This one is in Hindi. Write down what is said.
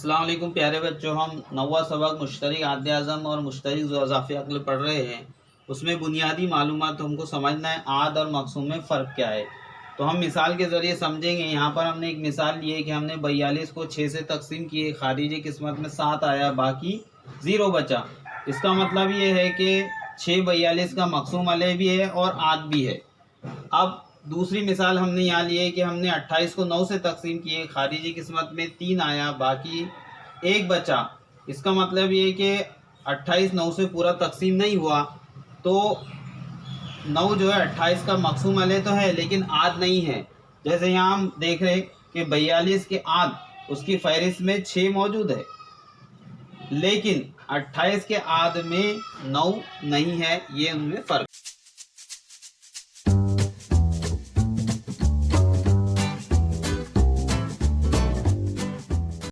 अस्सलाम वालेकुम प्यारे बच्चों। हम नौवा सबक मुश्तरक आद्य आज़म और मुश्तरक ज़ुअज़ाफ़ी अक़्ल पढ़ रहे हैं। उसमें बुनियादी मालूमात हमको समझना है, आद और मक़सूम में फ़र्क क्या है। तो हम मिसाल के ज़रिए समझेंगे। यहाँ पर हमने एक मिसाल ली है कि हमने 42 को 6 से तकसीम किए, खारिजी किस्मत में 7 आया, बाकी 0 बचा। इसका मतलब ये है कि 6 42 का मक़सूम अलह भी है और आद भी है। अब दूसरी मिसाल हमने यहाँ ली है कि हमने 28 को 9 से तकसीम किए, खारिजी किस्मत में 3 आया, बाकी 1 बचा। इसका मतलब ये है कि 28 9 से पूरा तकसीम नहीं हुआ, तो 9 जो है 28 का मक़सूम अलह तो है लेकिन आद नहीं है। जैसे यहाँ हम देख रहे हैं कि 42 के आद उसकी फहरिस्त में 6 मौजूद है, लेकिन 28 के आद में 9 नहीं है। ये उनमें फ़र्क।